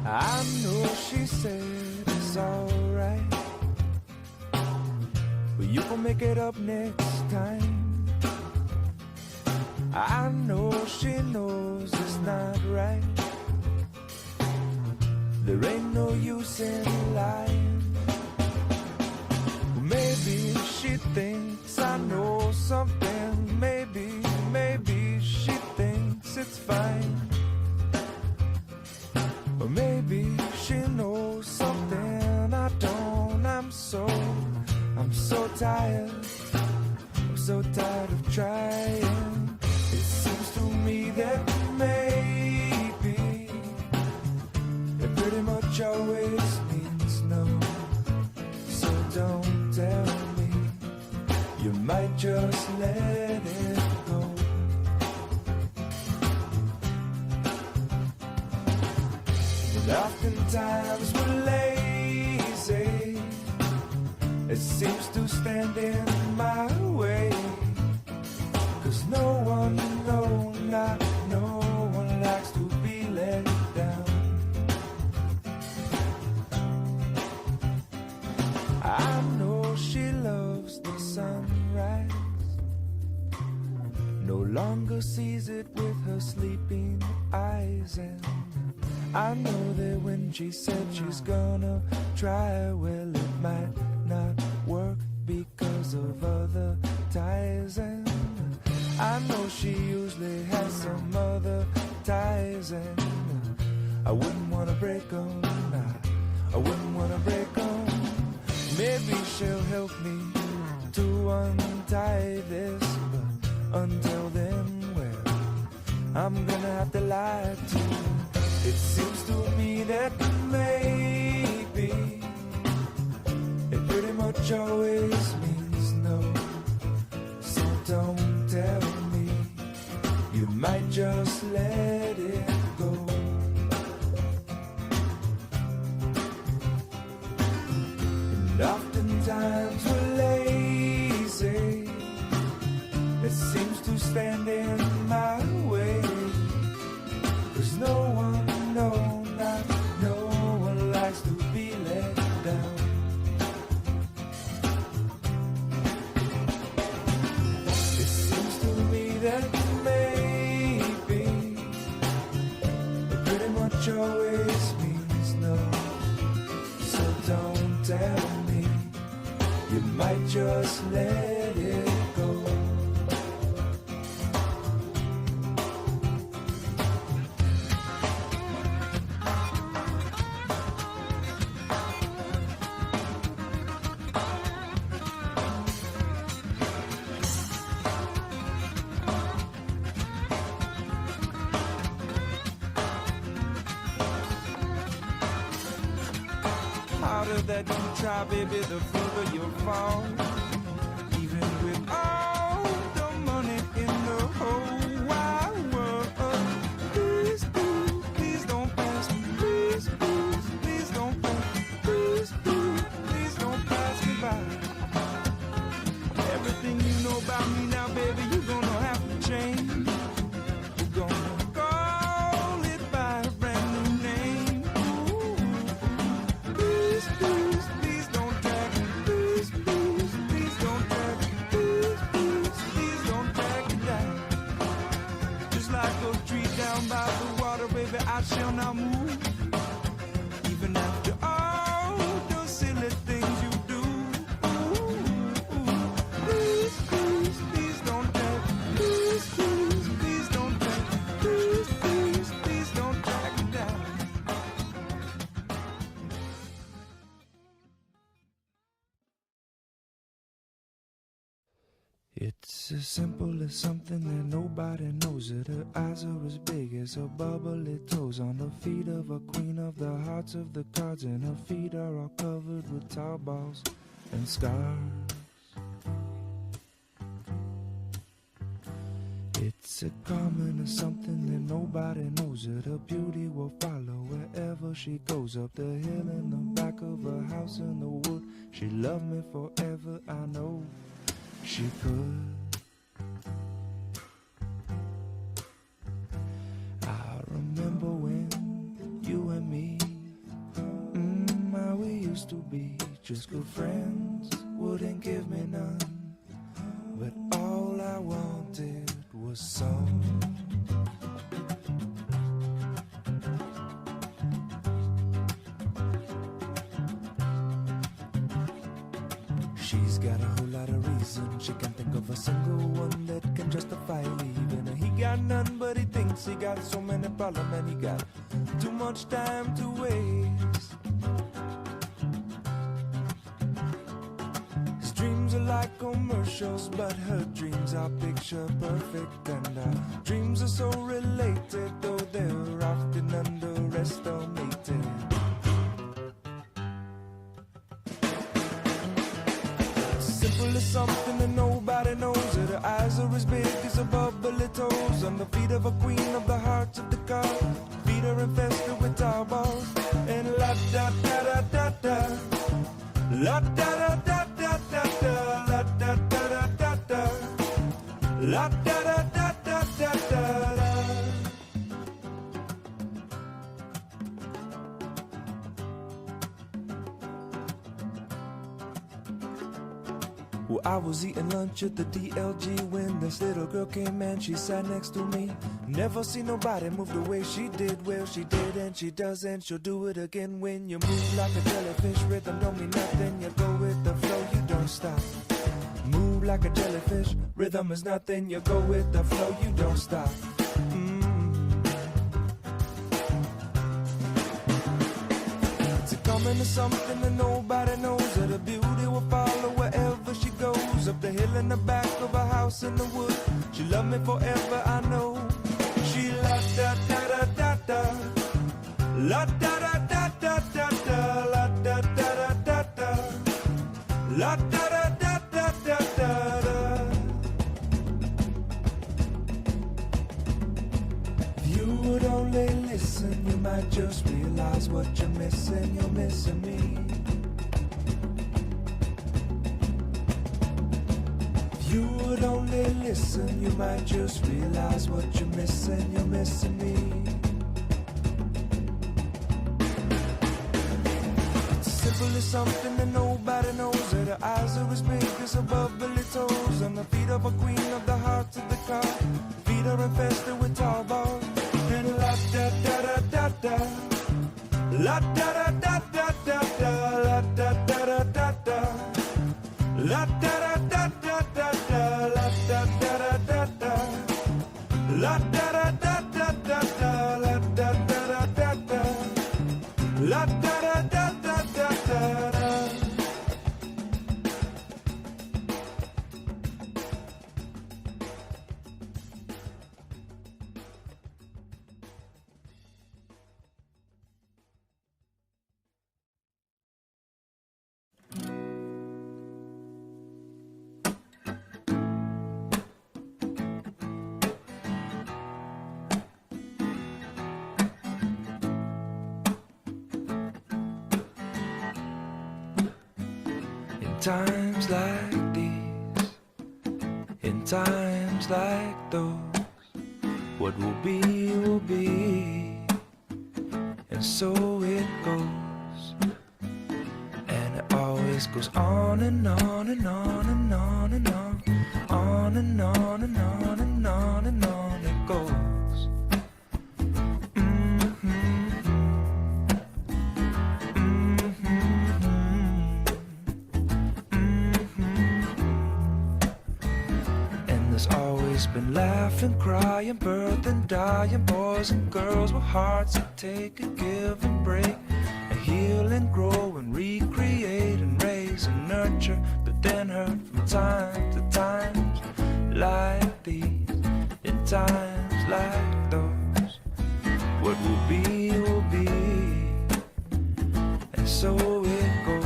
I know she said it's alright, but you gon' make it up next time. I know she knows it's not right. There ain't no use in lying. Maybe she thinks I know something. Maybe she thinks it's fine. Or maybe she knows something I don't. I'm so tired. I'm so tired of trying. It seems to me that maybe it pretty much always means no. So don't tell me, you might just let it go. And oftentimes we're lazy. It seems to stand in my way. 'Cause no one, not no one likes to be let down. I know she loves the sunrise, no longer sees it with her sleeping eyes. And I know that when she said she's gonna try, well, it might not work because of other ties. And I know she usually has some other ties. And I wouldn't wanna break them, I wouldn't wanna break them. Maybe she'll help me to untie this, but until then, well, I'm gonna have to lie to you. It seems to me that maybe it pretty much always means no. So don't tell me, you might just let it go. And oftentimes we're lazy. It seems to stand in my way. 'Cause no one, not no one likes to be let down. It seems to me that maybe it pretty much always means no. So don't tell me, you might just let it go. Harder that you try, baby, the further you'll fall. Even with all the money in the whole wide world. Please, please, please don't pass me. Please, please, please don't pass me. Please, please, please don't pass me by. Everything you know about me now, baby, you're gonna have to change. We're gonna call it by a brand new name. Please, please, please don't drag me. Please, please, please don't drag me. Please, please, please don't drag me down. Just like those trees down by the water, baby, I shall not move. Even after all the silly things you do. Please, please, please don't drag me. Please, please, please don't drag me. Please, please, please don't drag me down. It's as simple as something that nobody knows it. Her eyes are as big as her bubbly toes. On the feet of a queen of the hearts of the cards, and her feet are all covered with tar balls and scars. It's a common as something that nobody knows it. Her beauty will follow wherever she goes. Up the hill in the back of her house in the wood. She loved me forever, I know she could. I remember when you and me Just good friends wouldn't give me none, but all I wanted was some. She's got a whole lot of reasons. She can think of a single one that can justify leaving. And he got none, but he thinks he got so many problems, and he got too much time to waste. His dreams are like commercials, but her dreams are picture perfect. And our dreams are so related, though they're often underestimated. Simple as something that nobody knows. Her eyes are as big as her bubbly toes. On the feet of a queen of the hearts of the car. Feet are infested with tar balls. And la da da da da da. La da da da da da da. La da da da da da. La da da da da da da. Well, I was eating lunch at the DLG when this little girl came and she sat next to me. Never seen nobody move the way she did. Well, she did and she does and she'll do it again. When you move like a jellyfish, rhythm don't mean nothing. You go with the flow, you don't stop. Move like a jellyfish, rhythm is nothing. You go with the flow, you don't stop. Coming to something that nobody knows. That the beauty will follow wherever she goes. Up the hill in the back of a house in the wood. She love me forever, I know. She la da da da da da. La da da da da da da. La da da da da da. La da da da da da da. If you would only listen, you might just realize what you're missing. You're missing me. If you would only listen, you might just realize what you're missing. You're missing me. It's simple as something that nobody knows. That her eyes are as big as her bubbly toes. On the feet of a queen of the hearts of the car. Feet are infested with tar balls. And la da da da da da. La da da da da da da. La da da da da da. La da da da da da da. La da da da da da. La da da da da da da. La da da da da da. La da da da da da da. Times like these, in times like those, what will be, and so it goes, and it always goes on and on and on and on and on, on and on and on and on and on it goes. Been laughing, crying, birthing, dying, boys and girls with hearts that take and give and break, and heal and grow and recreate and raise and nurture, but then hurt from time to times like these, in times like those. What will be, and so it goes.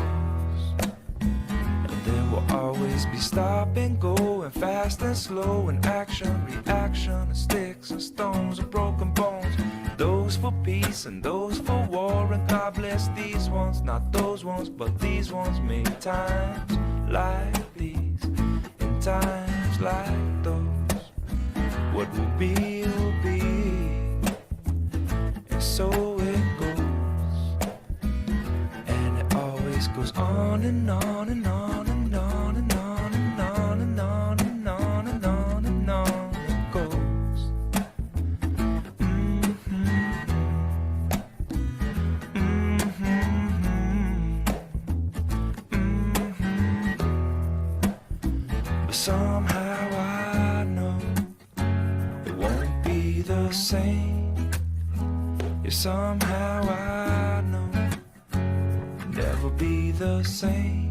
And there will always be stop and go, and fast and slow, and action, reaction, and sticks and stones and broken bones. Those for peace and those for war, and God bless these ones, not those ones, but these ones. Many times like these, in times like those. What will be, and so it goes. And it always goes on and be the same. Yeah, somehow I know never be the same.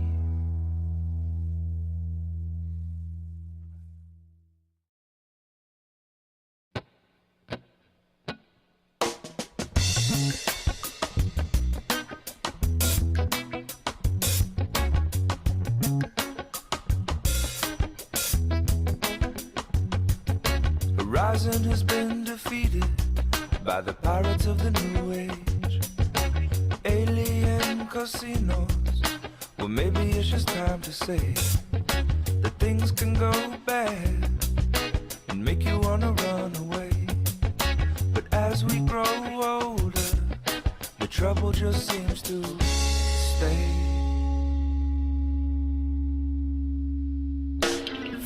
Horizon has been defeated by the pirates of the new age. Alien casinos, well maybe it's just time to say that things can go bad and make you wanna run away. But as we grow older, the trouble just seems to stay.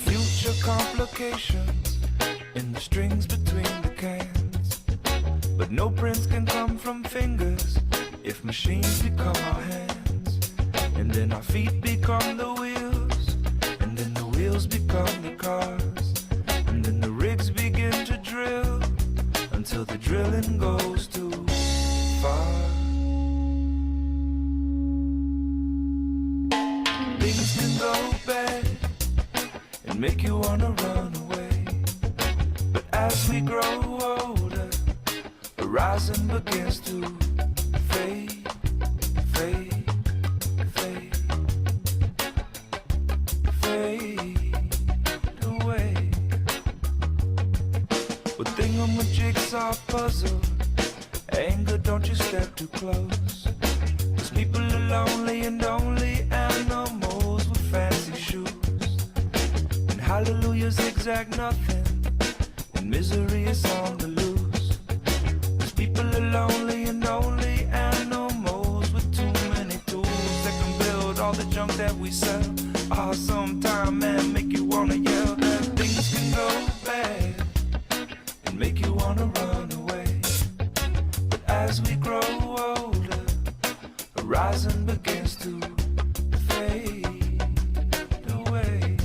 Future complications in the strings between the cans. But no prints can come from fingers if machines become our hands. And then our feet become the wheels, and then the wheels become the cars. And then the rigs begin to drill until the drilling goes too far. Things can go bad and make you wanna run away. As we grow older, the horizon begins to fade, fade, fade, fade away. But thingamajigsaw puzzle, anger, don't you step too close. 'Cause people are lonely and only animals with fancy shoes. And hallelujah zigzag nothing, misery is on the loose. 'Cause people are lonely and only animals with too many tools that can build all the junk that we sell. Oh, sometime, man, make you wanna yell that things can go bad and make you wanna run away. But as we grow older, horizon begins to fade away.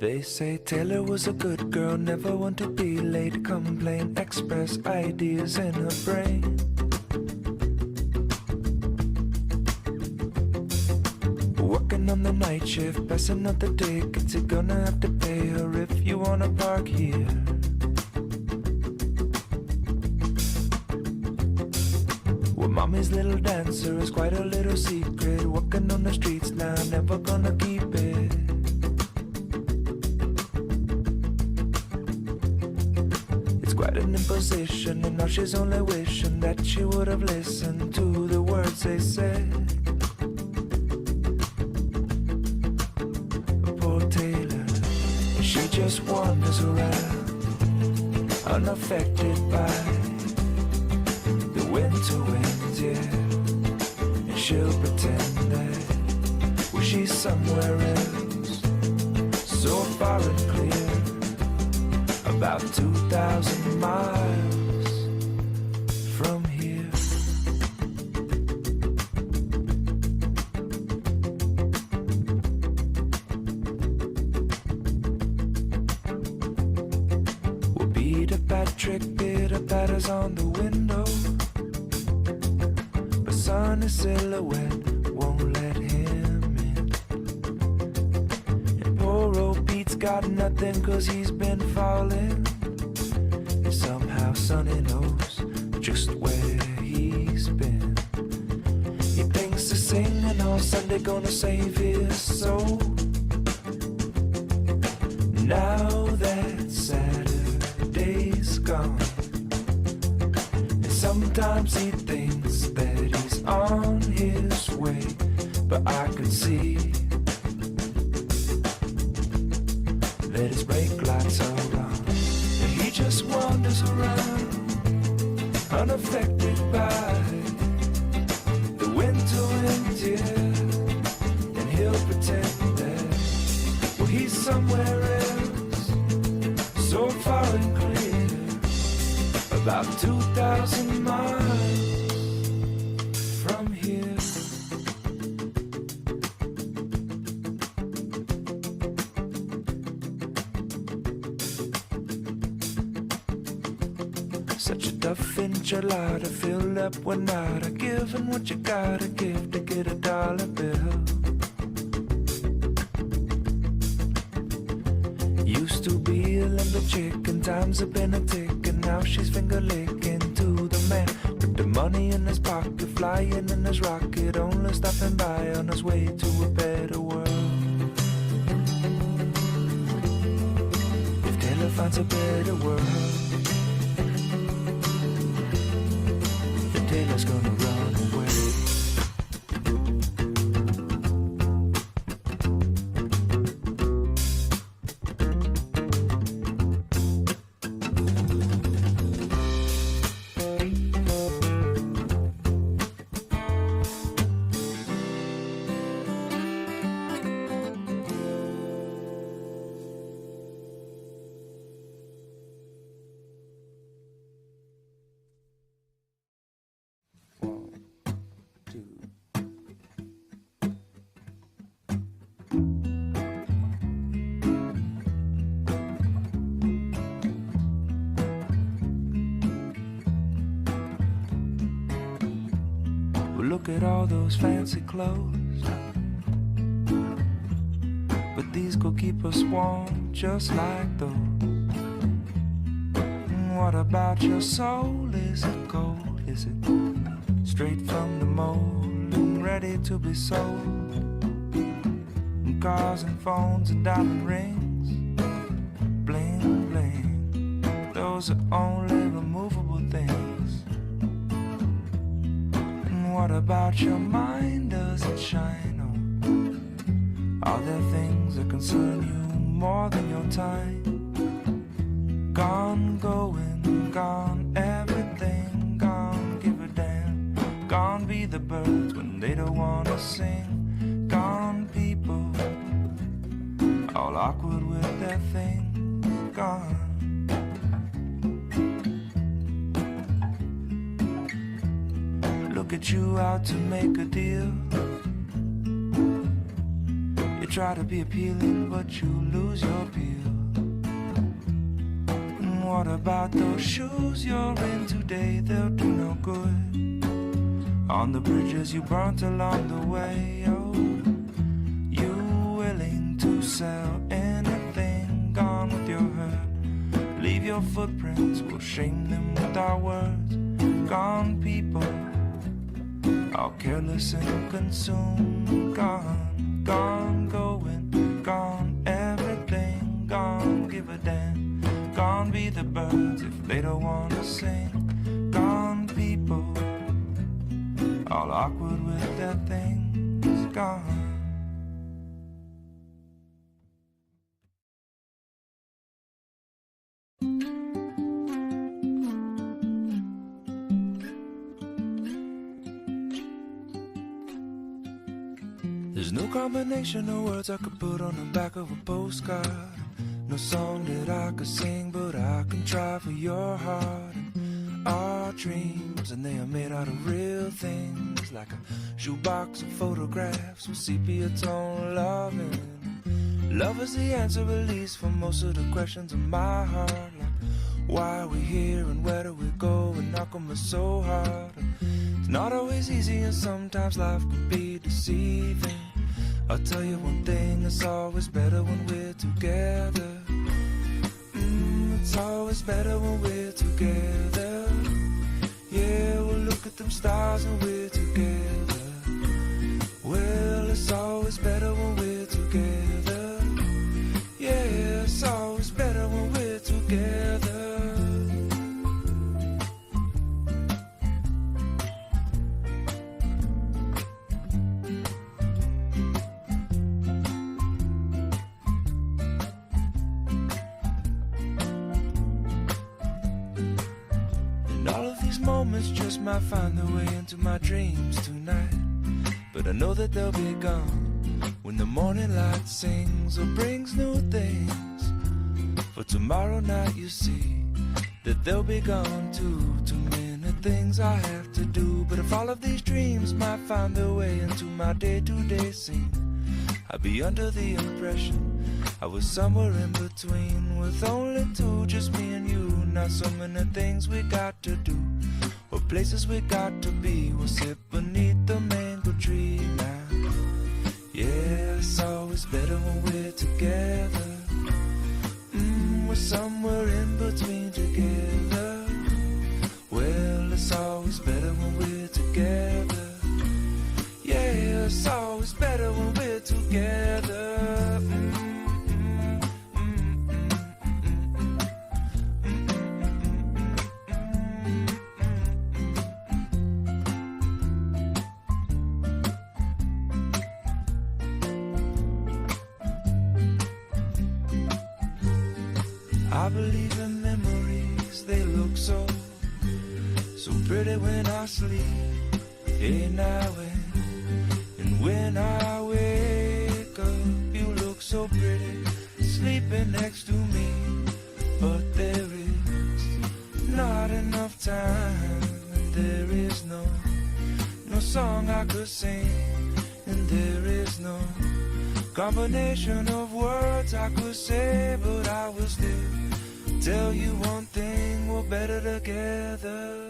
They say Taylor was a good girl, never want to be late, complain, express ideas in her brain. Working on the night shift, passing out the tickets, you're gonna have to pay her if you wanna park here. Well, mommy's little dancer is quite a little secret, walking on the streets now, never gonna keep it. Quite an imposition, and now she's only wishing that she would have listened to the words they said. Poor Taylor, she just wanders around, unaffected by the winter winds, yeah. And she'll pretend that, well, she's somewhere else, so far and clear, about 2,000 miles from here. Well, Peter Patrick, Peter Patter's on the window, but sunny silhouette won't let him in. And poor old Pete's got nothing 'cause he's been falling. And somehow Sonny knows just where he's been. He thinks to sing and on Sunday gonna save his soul. Now that Saturday's gone, Sometimes he thinks that he's on his way, but I could see that his brake lights are on, and he just wanders around, unaffected by the winter wind, yeah. And he'll pretend that, well, he's somewhere else, so far and clear, about 2,000 miles from here. Such a duff enchilada filled up with nada, giving what you gotta give to get a dollar bill. Used to be a limber chick and times have been a tick, and now she's finger licking to the man with the money in his pocket, flying in his rocket, only stopping by on his way to a better world. If Taylor finds a better world, then Taylor's gonna run away. Look at all those fancy clothes, but these could keep us warm just like those. What about your soul? Is it gold? Is it straight from the mold and ready to be sold? And cars and phones and diamond rings, bling bling, those are only removable things. What about your mind? Does it shine? Or are there things that concern you more than your time? Gone, going, gone, everything gone, give a damn. Gone be the birds when they don't wanna sing. Gone people, all awkward with their thing. Gone. Get you out to make a deal. You try to be appealing, but you lose your appeal. And what about those shoes you're in today? They'll do no good on the bridges you burnt along the way. Oh, you willing to sell anything? Gone with your hurt. Leave your footprints, we'll shame them with our words. Gone people, all careless and consumed. Gone, gone, going, gone, everything gone, give a damn. Gone be the birds if they don't wanna sing. Gone people, all awkward with their things. Gone. There's no combination of words I could put on the back of a postcard. No song that I could sing, but I can try for your heart. And our dreams, and they are made out of real things, like a shoebox of photographs with sepia tone loving. Love is the answer, at least, for most of the questions in my heart. Like, why are we here and where do we go, and how come it's so hard? It's not always easy, and sometimes life can be deceiving. I'll tell you one thing, it's always better when we're together. It's always better when we're together. Yeah, we'll look at them stars and we're together. Well, it's always better when we're together. Yeah, it's always better when we're together. And all of these moments just might find their way into my dreams tonight. But I know that they'll be gone when the morning light sings or brings new things. For tomorrow night you see that they'll be gone too. Too many things I have to do. But if all of these dreams might find their way into my day-to-day scene, I'd be under the impression I was somewhere in between, with only two, just me and you. Not so many things we got to do, or places we got to be. We'll sit beneath the mango tree now. Yeah, it's always better when we're together. We're somewhere in between together. Well, it's always better when we're together. Yeah, it's always better when we're together. I believe in memories, they look so pretty when I sleep. Hey, now and when I wake up, you look so pretty, sleeping next to me. But there is not enough time, and there is no song I could sing, and there is no combination of words I could say. But I will still tell you one thing, we're better together.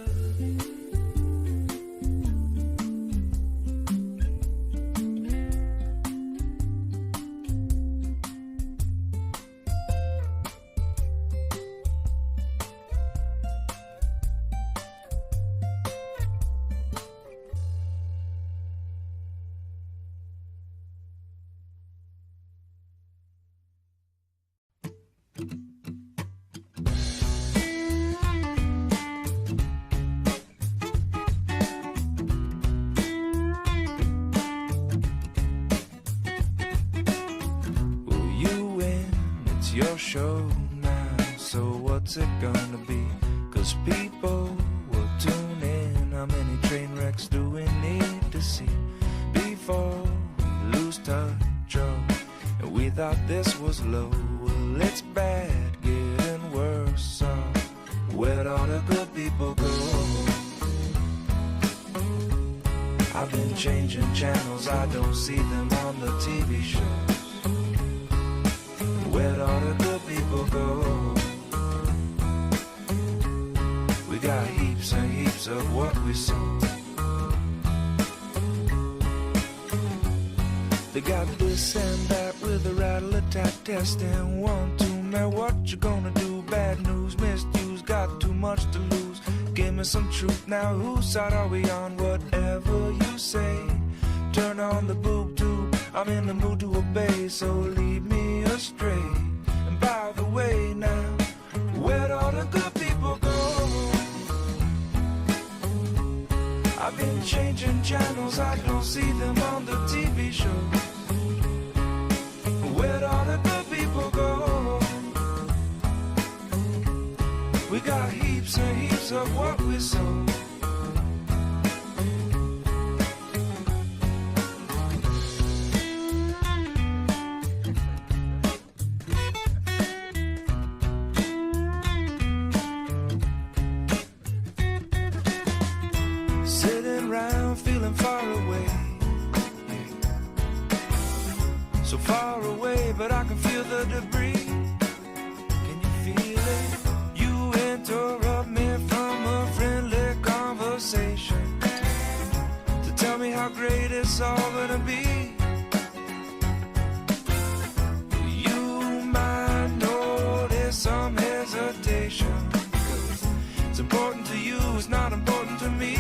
Your show now, so what's it gonna be? 'Cause people will tune in. How many train wrecks do we need to see before we lose touch? Oh, and we thought this was low. Well, it's bad, getting worse. So where'd all the good people go? I've been changing channels, I don't see them on the TV shows. Where'd all the good people go? We got heaps and heaps of what we sow. They got this and that with a rattle attack testing. 1, 2, man, what you gonna do? Bad news, misuse, got too much to lose. Give me some truth now, whose side are we on? Whatever you say, turn on the boob tube. I'm in the mood to obey, so lead me astray. And by the way now, where'd all the good people go? I've been changing channels, I don't see them on the TV shows. Where'd all the good people go? We got heaps and heaps of what we sow. Feeling far away, so far away, but I can feel the debris. Can you feel it? You interrupt me from a friendly conversation to tell me how great it's all gonna be. You might notice some hesitation, 'cause it's important to you, it's not important to me.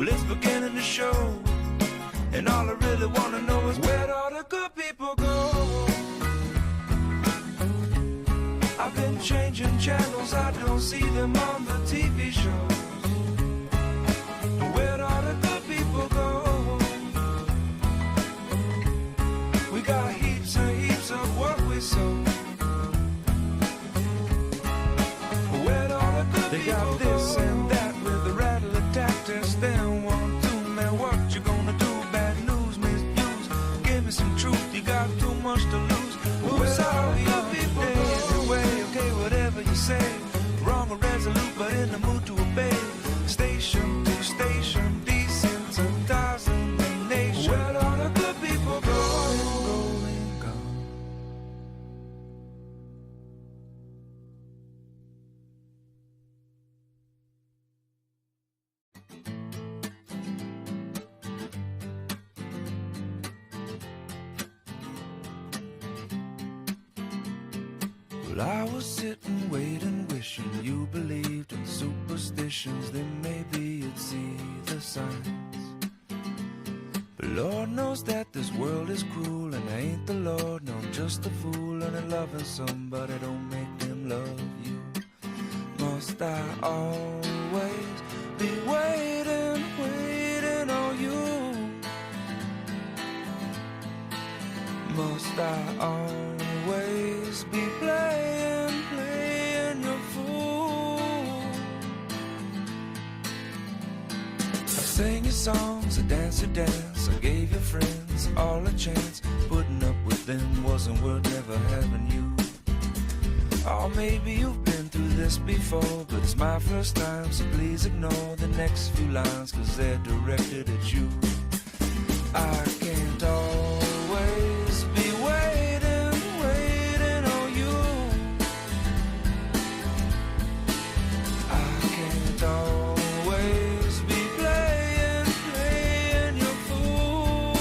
It's beginning to show, and all I really wanna know is where'd all the good people go? I've been changing channels, I don't see them on the TV shows. Where'd all the good people go? We got here much to lose. We're sorry, young people anyway. Okay, whatever you say, wrong or resolute, but in the mood to obey. Station to station, decent and thousand and nation. Well, all the good people going, gone. Well, I was sitting, waiting, wishing you believed in superstitions. Then maybe you'd see the signs. But Lord knows that this world is cruel, and I ain't the Lord, no, I'm just a fool. And loving somebody don't make them love you. Must I always be waiting, waiting on you? Must I always be playing, playing your fool? I sang your songs, I danced your dance, I gave your friends all a chance. Putting up with them wasn't worth never having you. Or maybe you've been through this before, but it's my first time, so please ignore the next few lines, 'cause they're directed at you. I can't always be waiting, waiting on you. I can't always be playing, playing your fool.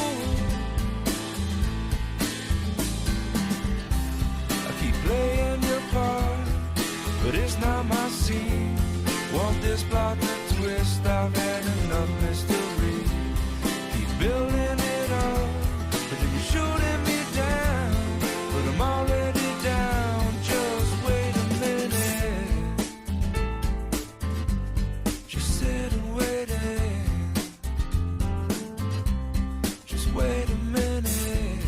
I keep playing your part, but it's not my scene. Want this plot to twist, I've had enough mystery. Keep building it up, but then you're shooting me down. But I'm already down, just wait a minute. Just sit and wait it. Just wait a minute.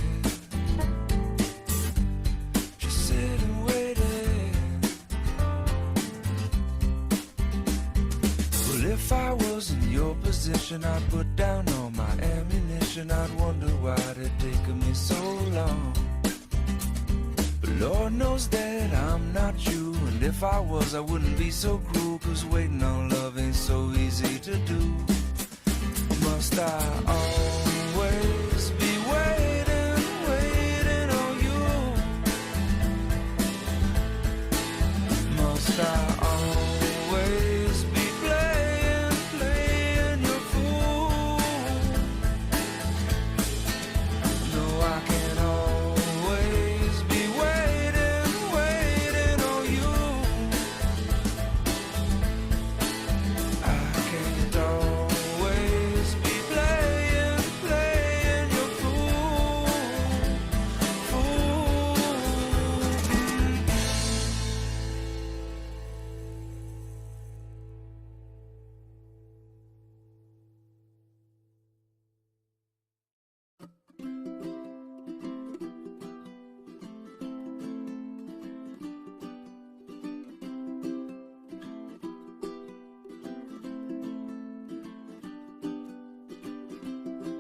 Just sit and wait it. Well, if I was in your position, I'd put down all my ammunition. I'd wonder why it taken me so long. But Lord knows that I'm not you, and if I was, I wouldn't be so cruel. 'Cause waiting on love ain't so easy to do. Must I always be waiting, waiting on you? Must I always be playing, playing your fool? No, I can't always be waiting, waiting on you. I can't always be playing, playing your fool, fool.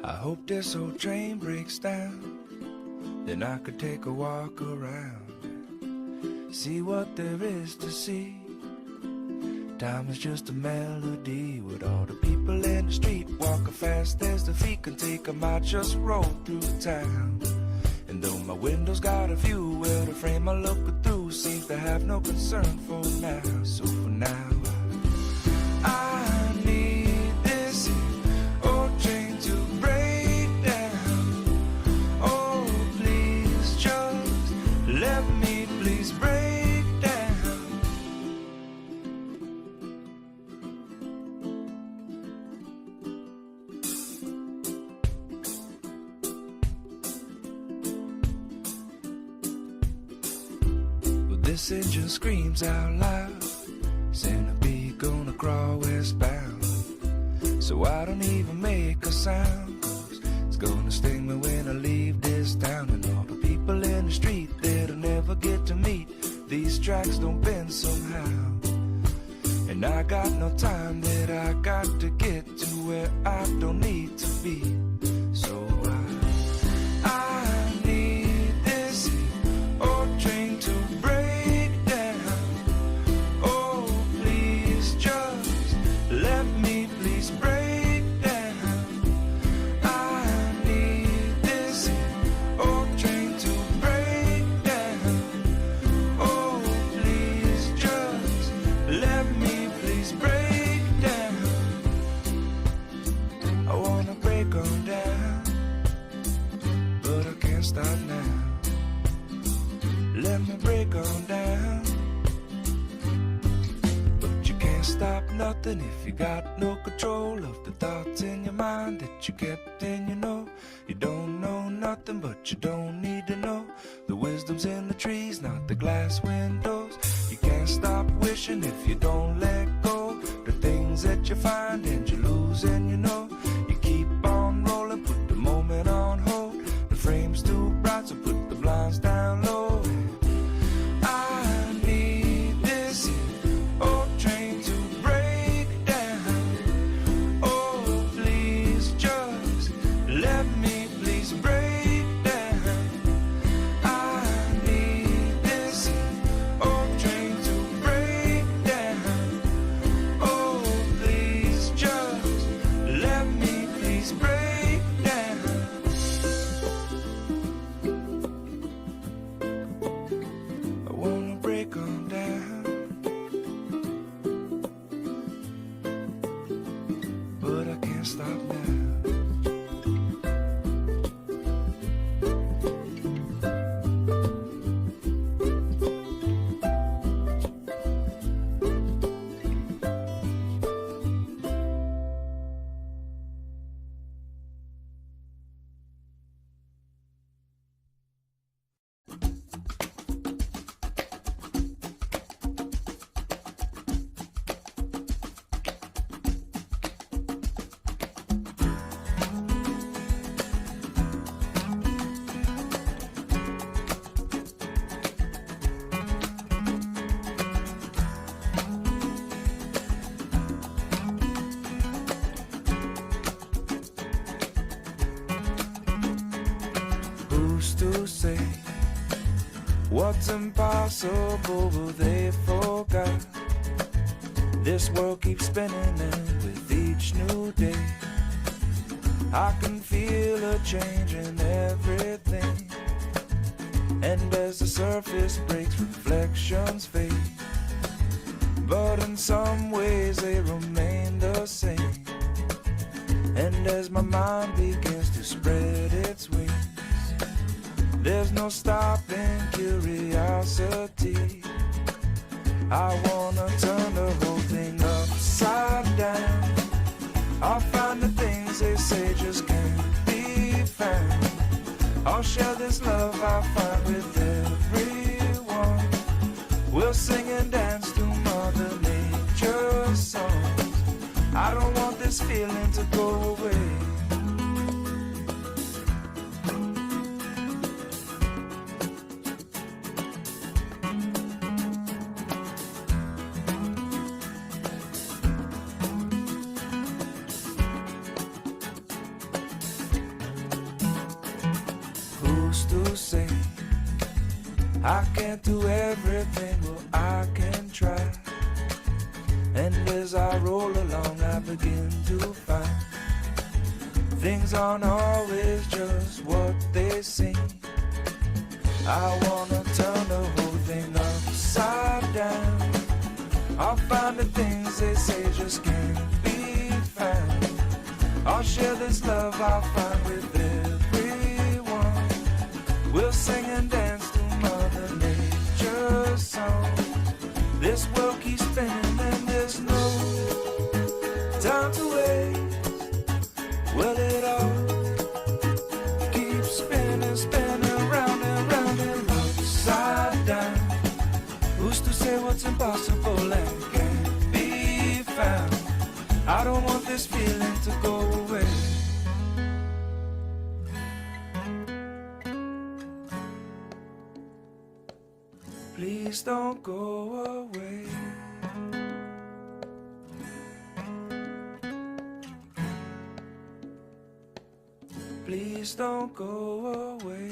I hope this old train breaks down, then I could take a walk around, see what there is to see. Time is just a melody with all the people in the street walking fast as the feet can take 'em. I just roll through town, and though my window's got a view, well, the frame I look through seems to have no concern for now. So for now, I need this old train to break down. Oh, please just let me please break down. Well, this engine screams out loud, centipede gonna crawl westbound. So I don't even make a sound, 'cause it's gonna sting me when I leave this town. And all the people in the street that I'll never get to meet, these tracks don't bend somehow. And I got no time that I got to get to where I don't need to be. So I need this stop now. Let me break on down. But you can't stop nothing if you got no control of the thoughts in your mind that you kept in, you know. You don't know nothing, but you don't need to know. The wisdom's in the trees, not the glass windows. You can't stop wishing if you don't let go. The things that you find and you lose, and you know. You keep on rolling, put the moment on hold. The frame's too bright, so put the blinds down low. I need this old train to break down. Oh, please just let me please break down. I need this old train to break down. Oh, please just let me please break down. I wanna break on down, but I can't stop now. Who's to say what's impossible, but they forgot? This world keeps spinning, and with each new day I can feel a change in everything. And as the surface breaks, reflections fade, but in some ways they remain the same. And as my mind begins to spread its wings, there's no stopping curiosity. I wanna turn the whole thing upside down. I'll find the things they say just can't be found. I'll share this love I find with everyone. We'll sing and dance to Mother Nature's songs. I don't want this feeling to go away. Who's to say I can't do everything? Well, I can try. And as I roll along, I begin to find things aren't always just what they seem. I wanna turn the whole thing upside down. I'll find the things they say just can't be found. I'll share this love I find with everyone. We'll sing and dance to Mother Nature's song. This world keeps spinning and there's no time to waste. Well, it all keeps spinning, spinning round and round and upside down. Who's to say what's impossible and can't be found? I don't want this feeling to go away. Please don't go away. Please don't go away.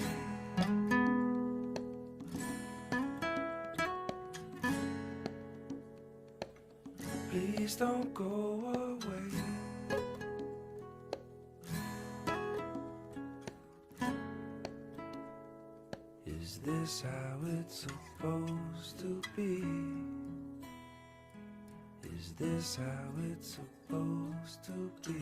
Please don't go away. Is this how it's supposed to be? Is this how it's supposed to be?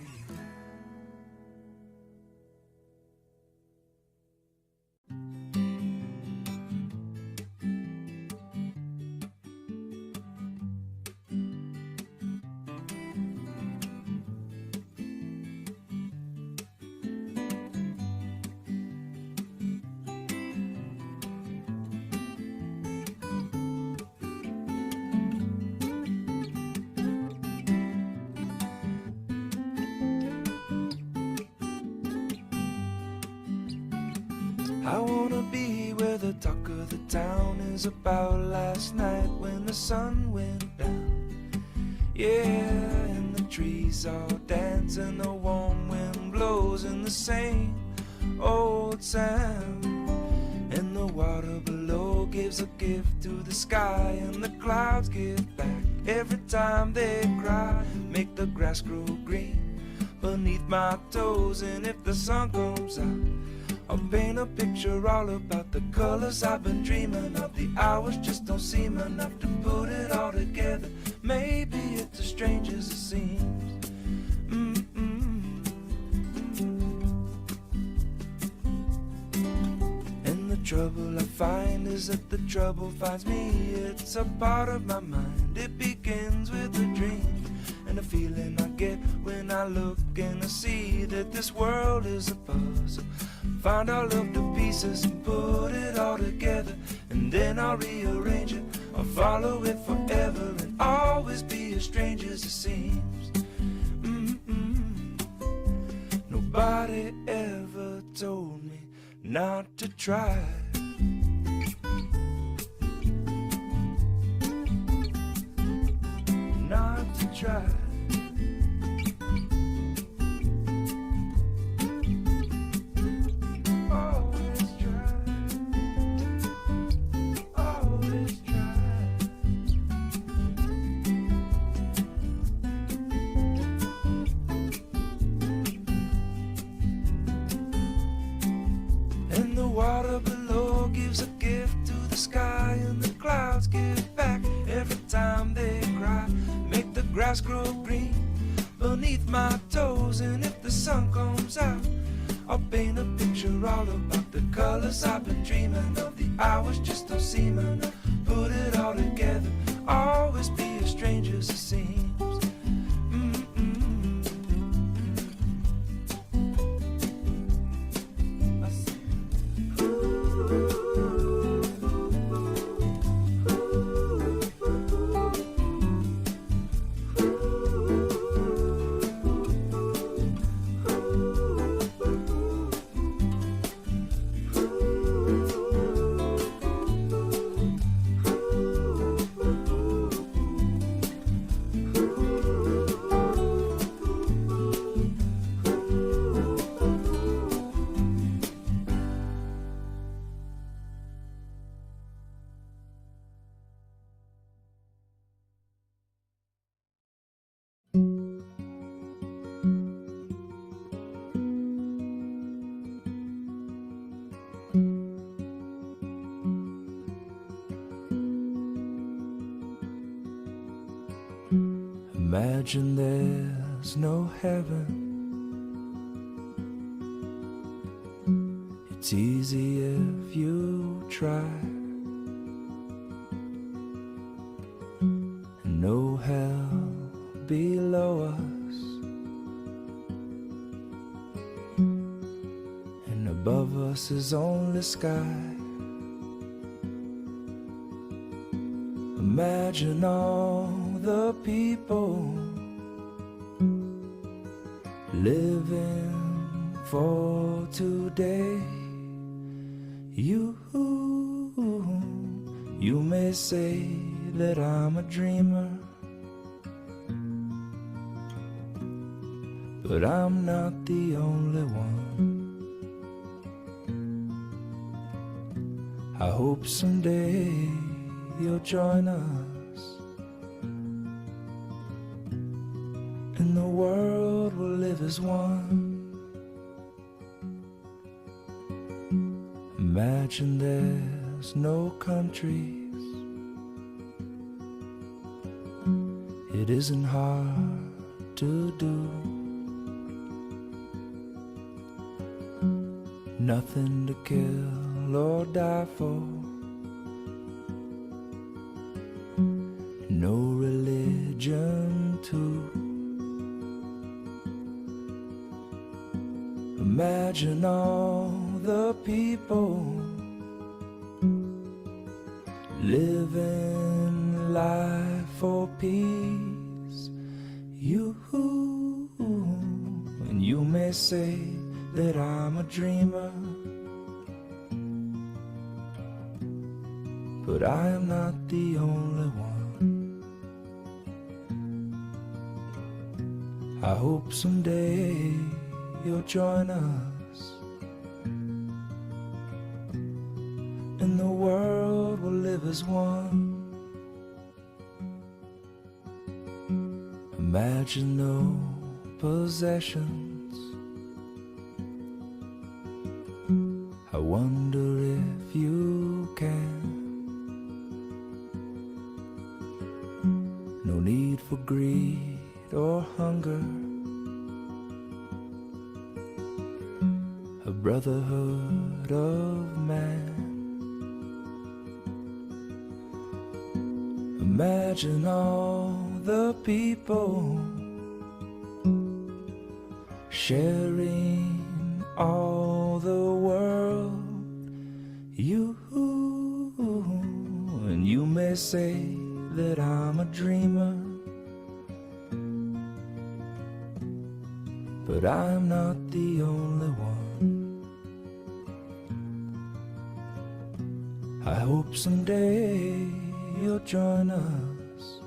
I wanna be where the talk of the town is about last night when the sun went down. Yeah, and the trees all dance and the warm wind blows in the same old sound. And the water below gives a gift to the sky, and the clouds give back every time they cry. Make the grass grow green beneath my toes, and if the sun comes out, I'll paint a picture all about the colors I've been dreaming of. The hours just don't seem enough to put it all together. Maybe it's as strange as it seems. And the trouble I find is that the trouble finds me. It's a part of my mind. It begins with a dream, and a feeling I get when I look and I see that this world is a puzzle. Find all of the pieces and put it all together, and then I'll rearrange it. I'll follow it forever and always be as strange as it seems. Nobody ever told me not to try. Not to try. Water below gives a gift to the sky, and the clouds give back every time they cry. Make the grass grow green beneath my toes, and if the sun comes out, I'll paint a picture all about the colors I've been dreaming of. The hours just don't seem enough. Put it all together, always be as strange as it seems. Imagine there's no heaven. It's easy if you try. And no hell below us, and above us is only sky. Imagine all the people living for today. You may say that I'm a dreamer, but I'm not the only one. I hope someday you'll join us, and the world will live as one. Imagine there's no countries. It isn't hard to do. Nothing to kill or die for. No religion too. Imagine all the people living life for peace. And you may say that I'm a dreamer, but I am not the only one. I hope someday you'll join us, and the world will live as one. Imagine no possessions. I wonder if you can. No need for greed or hunger. A brotherhood of man. Imagine all the people sharing all the world. You, and you may say that I'm a dreamer, but I'm not the only one. I hope someday you'll join us,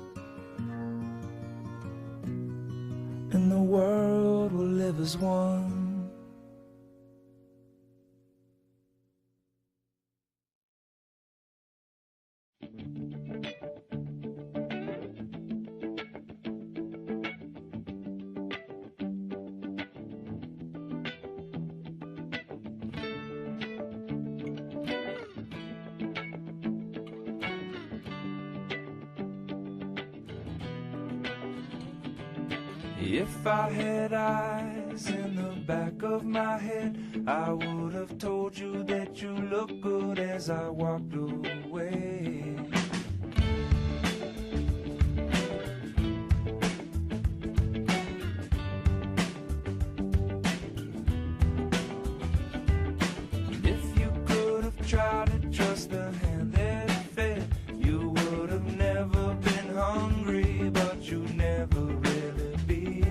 and the world will live as one. If I had eyes in the back of my head, I would have told you that you look good as I walked away. If you could have tried to trust the hand that fed, you would have never been hungry, but you never really be.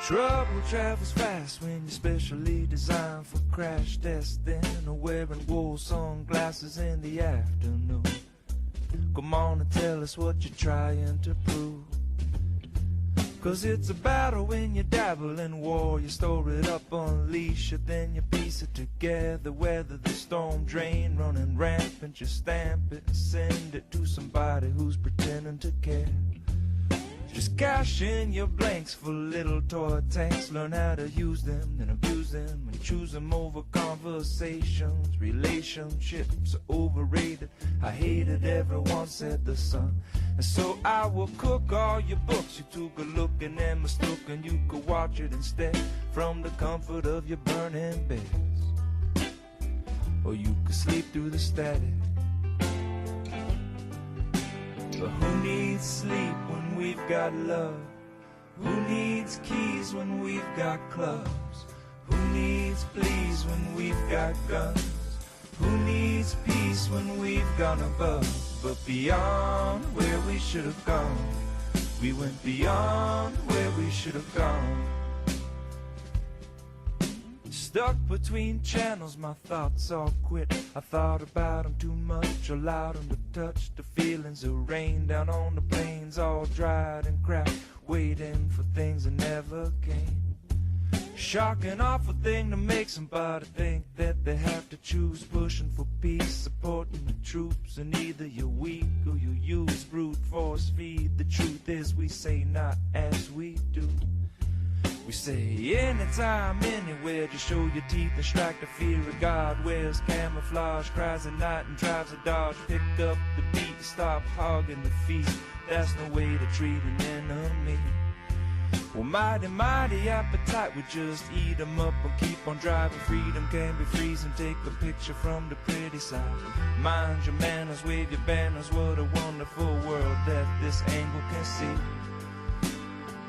Trouble travels fast when you're specially designed for crash testing or wearing wool sunglasses in the afternoon. Come on and tell us what you're trying to prove. 'Cause it's a battle when you dabble in war. You store it up, unleash it, then you piece it together. Weather the storm drain, running rampant. You stamp it and send it to somebody who's pretending to care. Just cash in your blanks for little toy tanks. Learn how to use them, then abuse them, and choose them over conversations. Relationships are overrated. I hate it, everyone said the sun. And so I will cook all your books. You took a look and then mistook, and you could watch it instead from the comfort of your burning beds. Or you could sleep through the static. But who needs sleep when we've got love? Who needs keys when we've got clubs? Who needs pleas when we've got guns? Who needs peace when we've gone above? But beyond where we should have gone, we went beyond where we should have gone. Stuck between channels, my thoughts all quit. I thought about them too much, allowed them to touch the feelings of rain down on the plains, all dried and cracked, waiting for things that never came. Shocking, awful thing to make somebody think that they have to choose, pushing for peace, supporting the troops, and either you're weak or you use brute force feed. The truth is we say not as we do. We say anytime, anywhere, just show your teeth and strike the fear of God. Wears camouflage, cries at night and tries to dodge. Pick up the beat, stop hogging the feast. That's no way to treat an enemy. Well, mighty appetite, we just eat 'em up and keep on driving. Freedom can be freezing, take a picture from the pretty side. Mind your manners, wave your banners, what a wonderful world that this angle can see.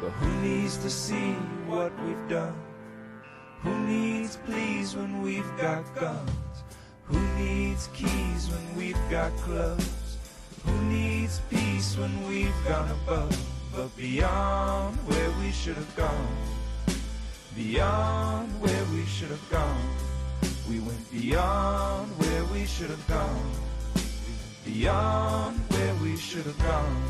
But who needs to see what we've done? Who needs pleas when we've got guns? Who needs keys when we've got clubs? Who needs peace when we've gone above? But beyond where we should have gone, beyond where we should have gone, we went beyond where we should have gone, beyond where we should have gone.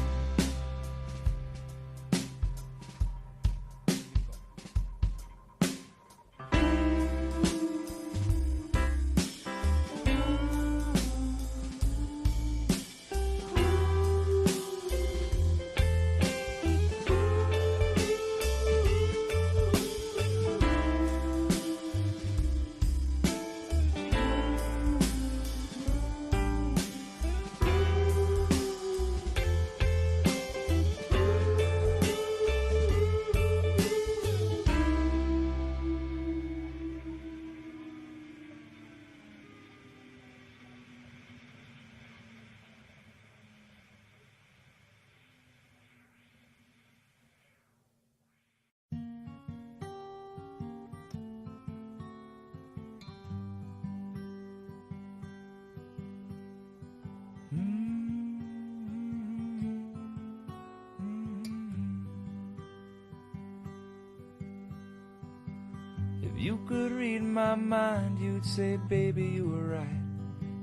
If you could read my mind, you'd say, baby, you were right,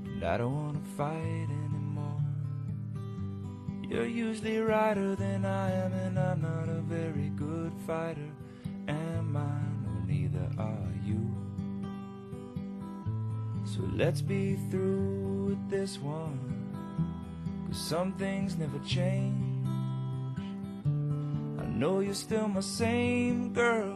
and I don't want to fight anymore. You're usually righter than I am, and I'm not a very good fighter, am I? No, neither are you. So let's be through with this one, 'cause some things never change. I know you're still my same girl,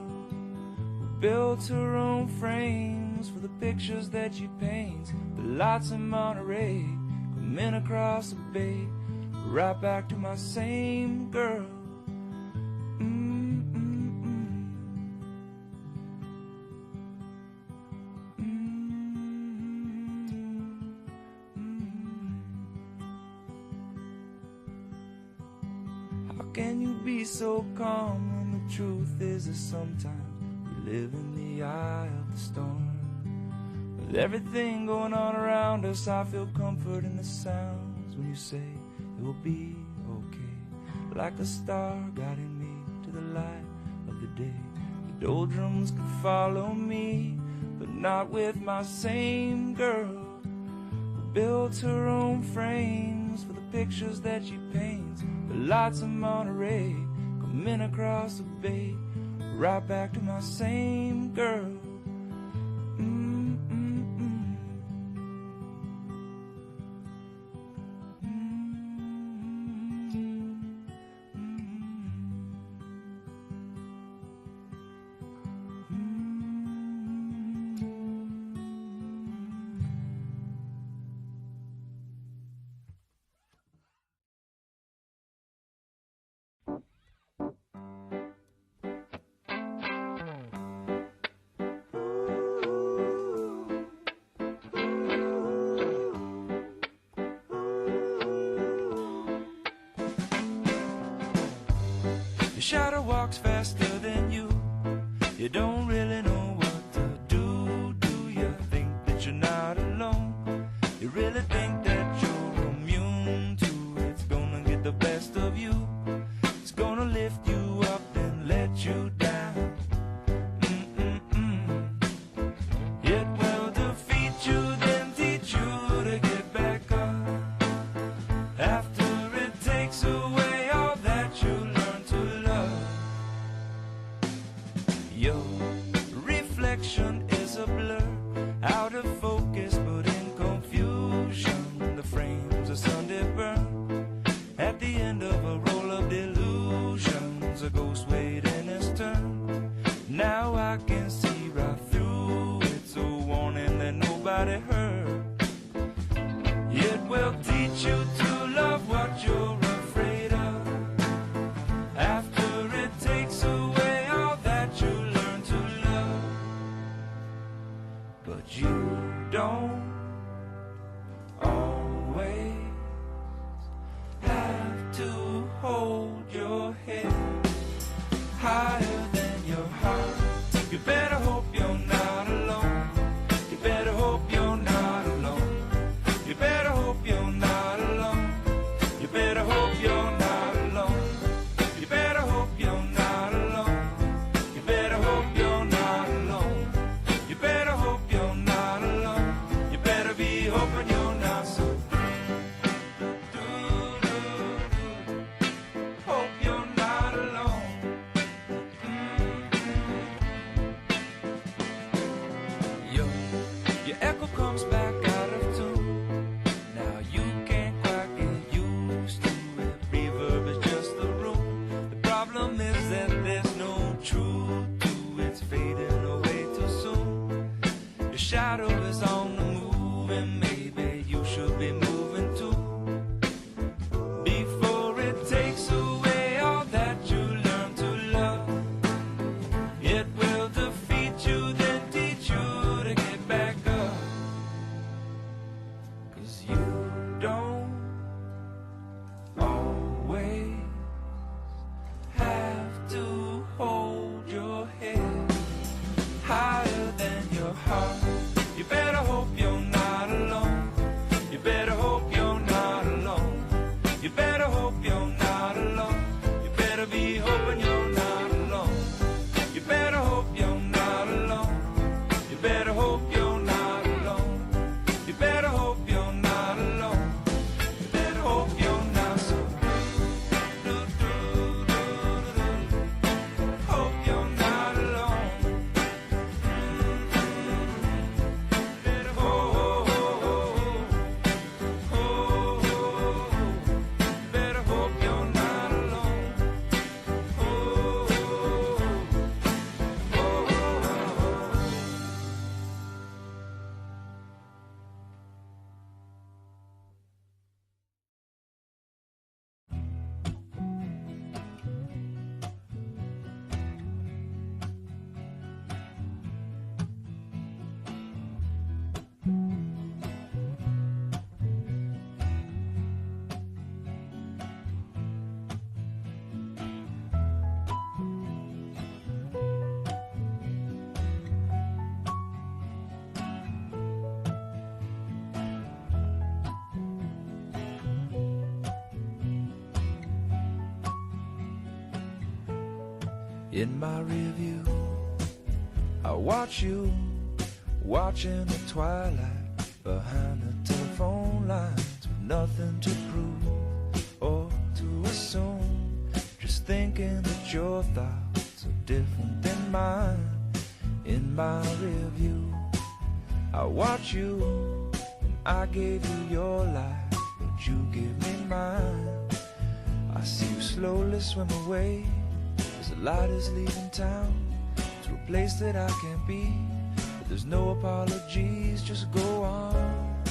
built her own frames for the pictures that she paints. The lights in Monterey, coming across the bay, right back to my same girl. How can you be so calm when the truth is that sometimes live in the eye of the storm? With everything going on around us, I feel comfort in the sounds when you say it will be okay. Like a star guiding me to the light of the day. Doldrums could follow me, but not with my same girl who builds her own frames for the pictures that she paints. The lights of Monterey coming across the bay, right back to my same girl. Your shadow walks faster than you. You don't really know what to do. Do you think that you're not alone? You really think that you're immune to it's gonna get the best of you. It's gonna lift you up and let you down. It will defeat you, then teach you to get back up. After it takes away all that you learn to love. Your reflection is a blur, out of focus but in confusion. The frames of Sunday burn at the end of a roll of delusions. A ghost waiting his turn. Now I can see right through. It's a warning that nobody heard. It will teach you to love what you're afraid of. After it takes away all that you learn to love. But you don't always have to hold your head higher than your heart. You better hope you're not alone. You better hope you're not alone. You better hope you're not alone. You better hope you're not alone. You better hope you're not alone. You better hope you're not alone. You better hope you're not alone. You better be hoping you're not so. Hope you're not alone. Your echo comes back out of tune. Now you can't quite get used to it. Reverb is just the room. The problem is that there's no truth to it. It's fading away too soon. Your shadow is on the move, and maybe you should be moving too. Before it takes away all that you learn to love. It will defeat you, then teach you to get back up. 'Cause you don't always have to hold your head higher than your heart. You better hope you're not alone. You better hope you're not alone. You better hope you're not alone. You better be hoping you're not alone. You better hope you're not alone. You better hope you're not alone. You better hope you're not alone. You better hope you're not so. Hope you're not alone. Better hope. Better hope you're not alone. In my rearview I watch you watching the twilight behind the telephone lines with nothing to prove or to assume, just thinking that your thoughts are different than mine in my rear view. I watch you and I gave you your life, but you give me mine. I see you slowly swim away as the light is leaving town to a place that I can't be. But there's no apologies, just go on,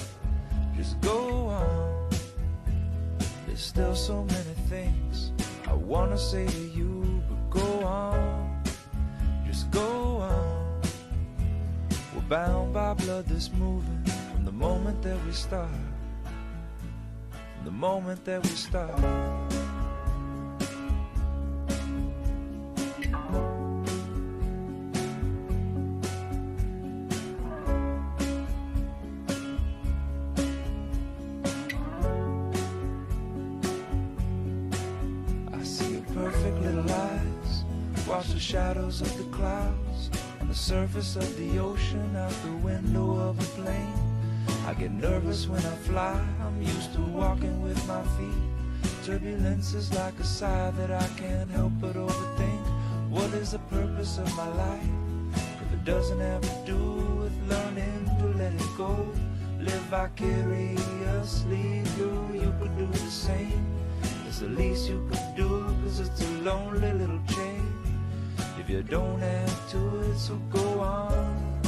just go on. There's still so many things I wanna say to you, but go on, just go on. We're bound by blood that's moving from the moment that we start, from the moment that we start. Watch the shadows of the clouds on the surface of the ocean out the window of a plane. I get nervous when I fly, I'm used to walking with my feet. Turbulence is like a sigh that I can't help but overthink. What is the purpose of my life if it doesn't have to do with learning to let it go? Live vicariously through, you could do the same. It's the least you could do, cause it's a lonely little chain. If you don't add to it, so go on,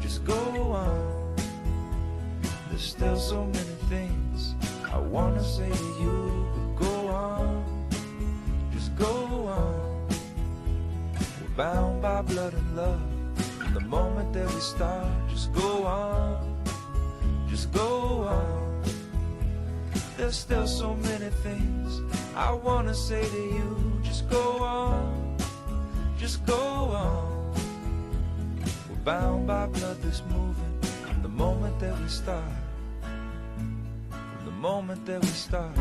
just go on. There's still so many things I wanna say to you, but go on, just go on. We're bound by blood and love from the moment that we start. Just go on, just go on. There's still so many things I wanna say to you, just go on, just go on. We're bound by blood that's moving from the moment that we start, from the moment that we start.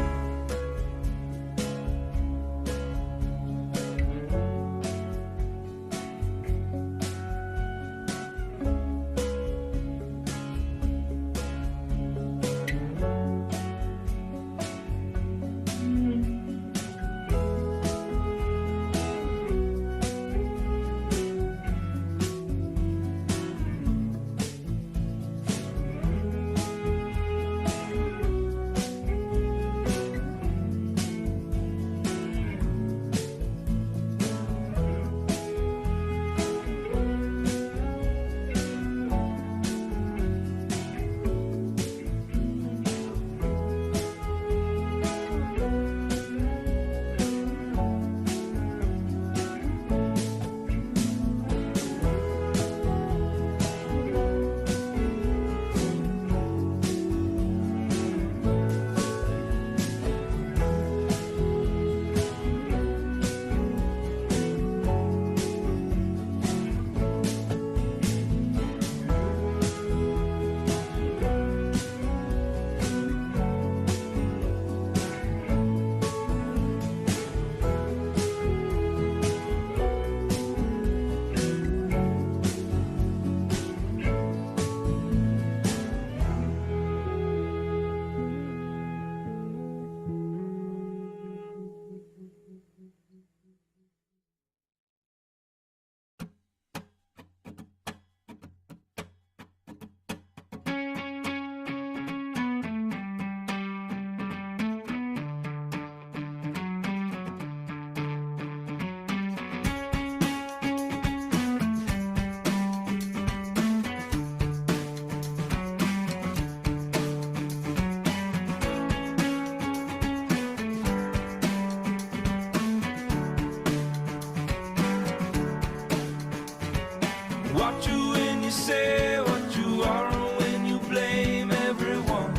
What you when you say what you are, and when you blame everyone,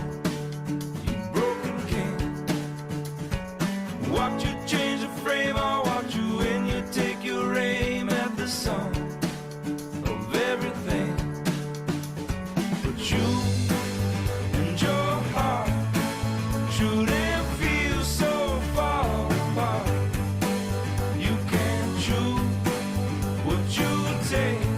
you broken king. What you change the frame, or what you when you take your aim at the sum of everything. But you and your heart shouldn't feel so far apart. You can't choose what you take.